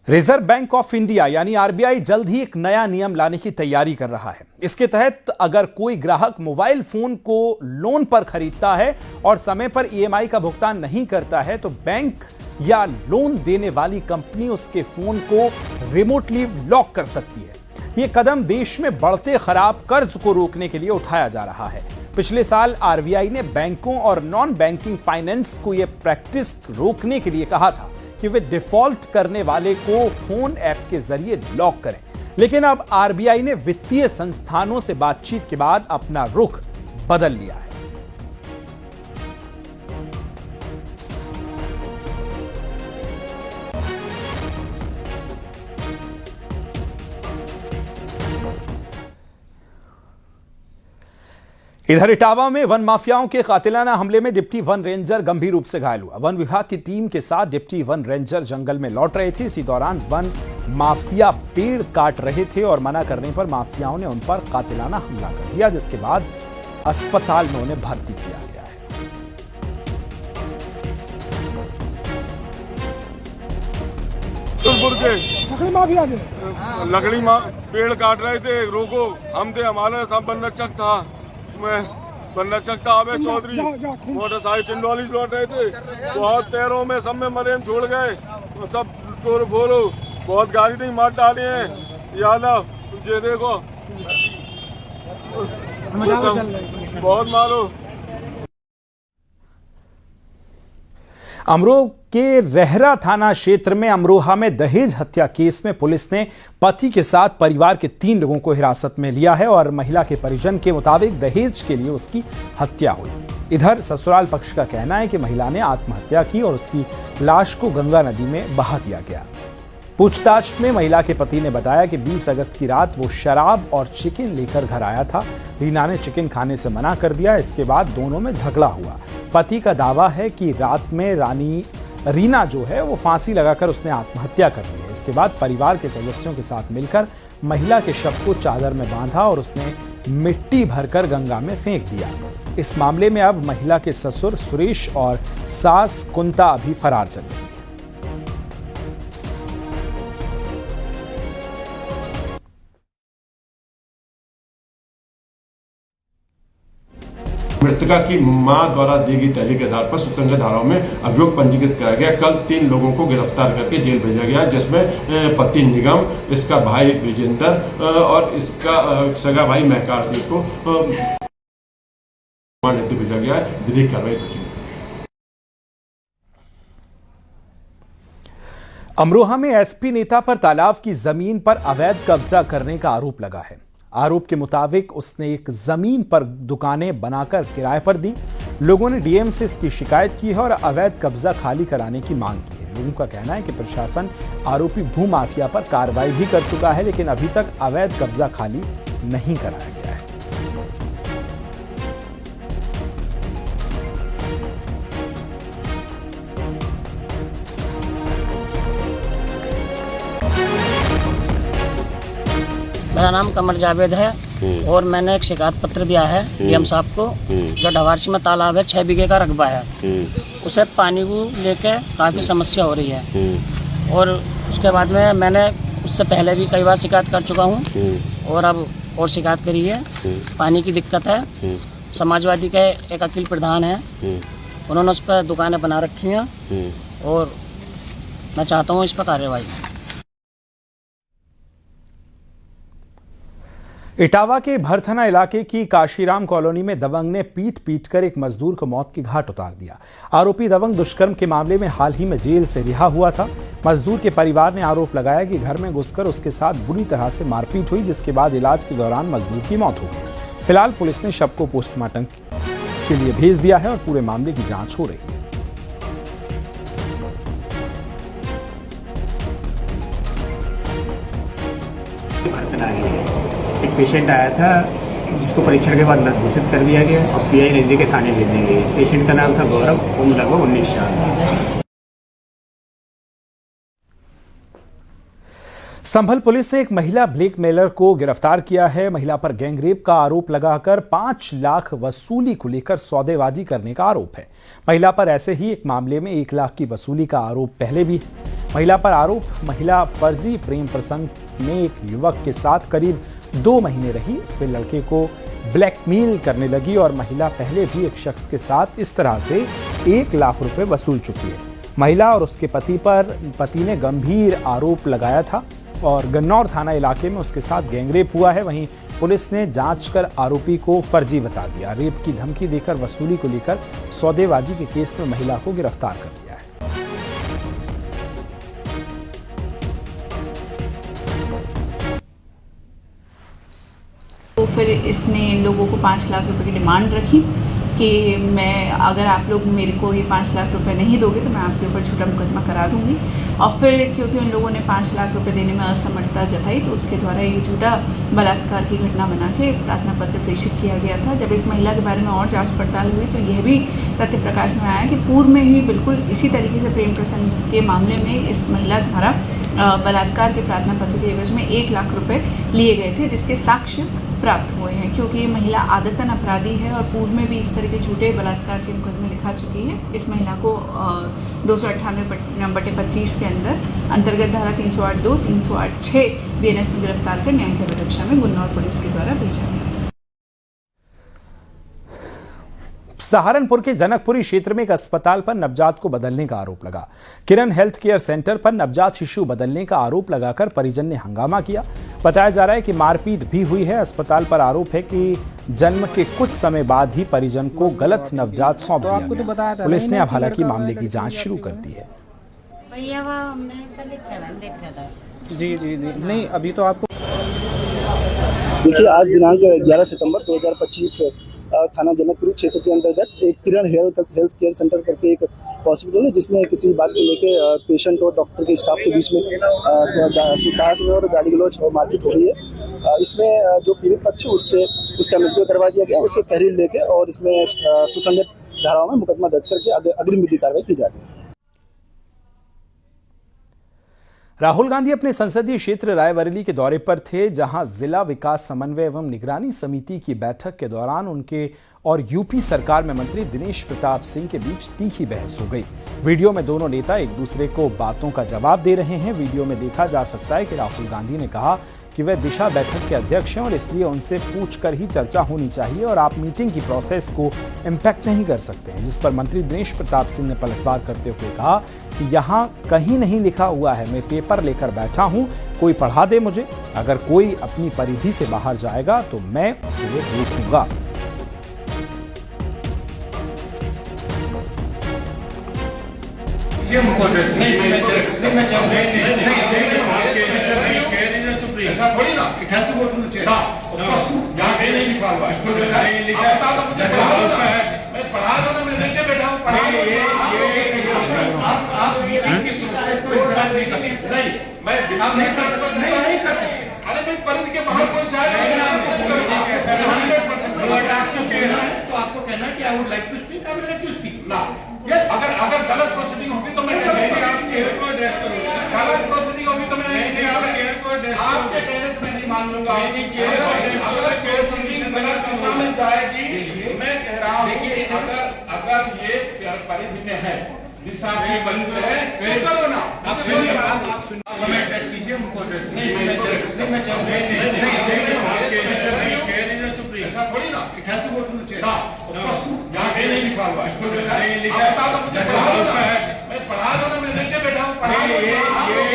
Reserve bank of India यानी RBI जल्द ही एक नया नियम लाने की तैयारी कर रहा है। इसके तहत अगर कोई ग्राहक मोबाइल फोन को लोन पर खरीदता है और समय पर ईएमआई का भुगतान नहीं करता है तो बैंक या लोन देने वाली कंपनी उसके फोन को रिमोटली लॉक कर सकती है। यह कदम देश में बढ़ते खराब कर्ज को रोकने के लिए उठाया जा रहा है। पिछले साल आरबीआई ने बैंकों और नॉन बैंकिंग फाइनेंस को यह प्रैक्टिस रोकने के लिए कहा था कि वे डिफॉल्ट करने वाले को फोन ऐप के जरिए लॉक करें, लेकिन अब आरबीआई ने वित्तीय संस्थानों से बातचीत के बाद अपना रुख बदल लिया है। इधर इटावा में वन माफियाओं के कातिलाना हमले में डिप्टी वन रेंजर गंभीर रूप से घायल हुआ। वन विभाग की टीम के साथ डिप्टी वन रेंजर जंगल में लौट रहे थे। इसी दौरान वन माफिया पेड़ काट रहे थे और मना करने पर माफियाओं ने उन पर कातिलाना हमला कर दिया, जिसके बाद अस्पताल में उन्हें भर्ती किया गया है। लकड़ी पेड़ काट रहे थे, रोको, हम थे, हमारा सब बनरक्षक था, मैं बनरक्षक था अबे चौधरी, मोटरसाइकिल चिंदौली लौट रहे थे, बहुत पैरों में सब में मरे चोड़ गए, सब चोर बोलो, बहुत गाड़ी नहीं मार डाली है यादव, ये देखो बहुत मारो। अमरोहा के रहरा थाना क्षेत्र में अमरोहा में दहेज हत्या केस में पुलिस ने पति के साथ परिवार के 3 लोगों को हिरासत में लिया है और महिला के परिजन के मुताबिक दहेज के लिए उसकी हत्या हुई। इधर ससुराल पक्ष का कहना है कि महिला ने आत्महत्या की और उसकी लाश को गंगा नदी में बहा दिया गया। पूछताछ में महिला के पति ने बताया कि 20 अगस्त की रात वो शराब और चिकन लेकर घर आया था। रीना ने चिकन खाने से मना कर दिया। इसके बाद दोनों में झगड़ा हुआ। पति का दावा है कि रात में रीना जो है वो फांसी लगाकर उसने आत्महत्या कर ली है। इसके बाद परिवार के सदस्यों के साथ मिलकर महिला के शव को चादर में बांधा और उसने मिट्टी भरकर गंगा में फेंक दिया। इस मामले में अब महिला के ससुर सुरेश और सास कुंता अभी फरार चल रही है। मृतका की मां द्वारा दी गई तहरीर के आधार पर सुसंगत धाराओं में अभियोग पंजीकृत किया गया। कल 3 लोगों को गिरफ्तार करके जेल भेजा गया, जिसमें पति निगम, इसका भाई विजेंद्र और इसका सगा भाई महकार सिंह को हेतु भेजा गया है। विधिक कार्रवाई की। अमरोहा में एसपी नेता पर तालाब की जमीन पर अवैध कब्जा करने का आरोप लगा है। आरोप के मुताबिक उसने एक जमीन पर दुकानें बनाकर किराए पर दी। लोगों ने डीएम से इसकी शिकायत की है और अवैध कब्जा खाली कराने की मांग की है। लोगों का कहना है कि प्रशासन आरोपी भूमाफिया पर कार्रवाई भी कर चुका है, लेकिन अभी तक अवैध कब्जा खाली नहीं कराया गया है। मेरा नाम कमर जावेद है और मैंने एक शिकायत पत्र दिया है डीएम साहब को। जो ढवारसी में तालाब है 6 बीघे का रकबा है, उसे पानी को लेके काफ़ी समस्या हो रही है और उसके बाद में मैंने उससे पहले भी कई बार शिकायत कर चुका हूँ और अब और शिकायत करी है। पानी की दिक्कत है। समाजवादी के एक अखिल प्रधान है, उन्होंने उस पर दुकानें बना रखी हैं और मैं चाहता हूँ इस पर कार्रवाई। इटावा के भरथना इलाके की काशीराम कॉलोनी में दबंग ने पीट कर एक मजदूर को मौत की घाट उतार दिया। आरोपी दबंग दुष्कर्म के मामले में हाल ही में जेल से रिहा हुआ था। मजदूर के परिवार ने आरोप लगाया कि घर में घुसकर उसके साथ बुरी तरह से मारपीट हुई, जिसके बाद इलाज के दौरान मजदूर की मौत हो गई। फिलहाल पुलिस ने शव को पोस्टमार्टम के लिए भेज दिया है और पूरे मामले की जांच हो रही है। एक पेशेंट आया था जिसको परीक्षण के बाद मृत घोषित कर दिया गया और पीआई नजदीक के थाने भेज दी गई। पेशेंट का नाम था गौरव, उम्र लगभग 19 साल। संभल पुलिस ने एक महिला ब्लैकमेलर को गिरफ्तार किया है। महिला पर गैंगरेप का आरोप लगाकर 5 लाख वसूली को लेकर सौदेबाजी करने का आरोप है। महिला पर ऐसे ही एक मामले में 1 लाख की वसूली का आरोप पहले भी है। महिला पर आरोप, महिला फर्जी प्रेम प्रसंग में एक युवक के साथ करीब 2 महीने रही, फिर लड़के को ब्लैकमेल करने लगी और महिला पहले भी एक शख्स के साथ इस तरह से 1 लाख रुपए वसूल चुकी है। महिला और उसके पति ने गंभीर आरोप लगाया था और गन्नौर थाना इलाके में उसके साथ गैंगरेप हुआ है। वहीं पुलिस ने जांच कर आरोपी को फर्जी बता दिया। रेप की धमकी देकर वसूली को लेकर सौदेबाजी के केस में महिला को गिरफ्तार कर लिया है। तो फिर इसने इन लोगों को 5 लाख रुपए की डिमांड रखी कि अगर आप लोग मेरे को ये 5 लाख रुपए नहीं दोगे तो मैं आपके ऊपर झूठा मुकदमा करा दूंगी। और फिर क्योंकि उन लोगों ने 5 लाख रुपए देने में असमर्थता जताई तो उसके द्वारा ये झूठा बलात्कार की घटना बना के प्रार्थना पत्र प्रेषित किया गया था। जब इस महिला के बारे में और जांच पड़ताल हुई तो यह भी तथ्य प्रकाश में आया कि पूर्व में ही बिल्कुल इसी तरीके से प्रेम प्रसंग के मामले में इस महिला द्वारा बलात्कार के प्रार्थना पत्र के एवज में 1 लाख रुपए लिए गए थे, जिसके साक्ष्य प्राप्त हुए हैं। क्योंकि ये महिला आदतन अपराधी है और पूर्व में भी इस तरह के झूठे बलात्कार के मुकदमे लिखा चुकी है। इस महिला को 298/25 के अंतर्गत धारा 308(2), 308(6) BNS में गिरफ्तार कर न्यायिक अभिरक्षा में गुन्नौर पुलिस के द्वारा भेजा गया। सहारनपुर के जनकपुरी क्षेत्र में एक अस्पताल पर नवजात को बदलने का आरोप लगा। किरण हेल्थ केयर सेंटर पर नवजात शिशु बदलने का आरोप लगाकर परिजन ने हंगामा किया। बताया जा रहा है कि मारपीट भी हुई है। अस्पताल पर आरोप है कि जन्म के कुछ समय बाद ही परिजन को गलत नवजात सौंप दिया गया। पुलिस ने अब हालांकि मामले की जांच शुरू कर दी है। जी नहीं, अभी तो आपको देखिए, आज दिनांक 11 सितंबर 2025 थाना जनकपुरी क्षेत्र के अंतर्गत एक किरण हेल्थ केयर सेंटर करके एक हॉस्पिटल है, जिसमें किसी बात को लेकर पेशेंट और डॉक्टर के स्टाफ के बीच में और गाली गलौज और मारपीट हो रही है। इसमें जो पीड़ित पक्ष है उसका मृत्यु करवा दिया गया, उससे तहरीर लेके और इसमें सुसंगत धाराओं में मुकदमा दर्ज करके अग्रिम विधि कार्रवाई की जा रही है। राहुल गांधी अपने संसदीय क्षेत्र रायबरेली के दौरे पर थे, जहां जिला विकास समन्वय एवं निगरानी समिति की बैठक के दौरान उनके और यूपी सरकार में मंत्री दिनेश प्रताप सिंह के बीच तीखी बहस हो गई। वीडियो में दोनों नेता एक दूसरे को बातों का जवाब दे रहे हैं। वीडियो में देखा जा सकता है कि राहुल गांधी ने कहा कि वह दिशा बैठक के अध्यक्ष हैं और इसलिए उनसे पूछकर ही चर्चा होनी चाहिए और आप मीटिंग की प्रोसेस को इम्पैक्ट नहीं कर सकते हैं। जिस पर मंत्री दिनेश प्रताप सिंह ने पलटवार करते हुए कहा कि यहाँ कहीं नहीं लिखा हुआ है, मैं पेपर लेकर बैठा हूँ, कोई पढ़ा दे मुझे। अगर कोई अपनी परिधि से बाहर जाएगा तो मैं उसे रोकूंगा। ऐसा थोड़ी ना, it has to go to the chair. यहाँ पे नहीं लिखा हुआ है, नहीं लिखा है, बता दो मुझे, मैं पढ़ा दो ना, मैं लेके बैठा हूँ, पढ़ा दो। आप मीटिंग की प्रोसेस को इंटरप्ट नहीं कर सकते। नहीं, मैं आप नहीं कर सकते, नहीं कर सकते। अरे मैं परिधि के बाहर कोई जाएगा, तो आपको कहना है कि I would like to speak, I would like to speak ना। यस, अगर गलत प्रोसीडिंग होगी तो मैं गलत प्रोसीडिंग होगी तो मैं आपके कहने से नहीं मान लूंगा। अगर प्रोसीडिंग गलत दिशा में जाएगी, मैं कह रहा हूँ कि अगर ये परिधि में है, दिशा की बंद है, तो करो ना। आप सुनिए, टच कीजिए, उनको ऐसा थोड़ी ना, it has to go to the chair. यहाँ पे नहीं लिखा हुआ है, नहीं लिखा है, बता दो मुझे, मैं पढ़ा दो ना, मैं लेके बैठा हूँ, पढ़ा दो।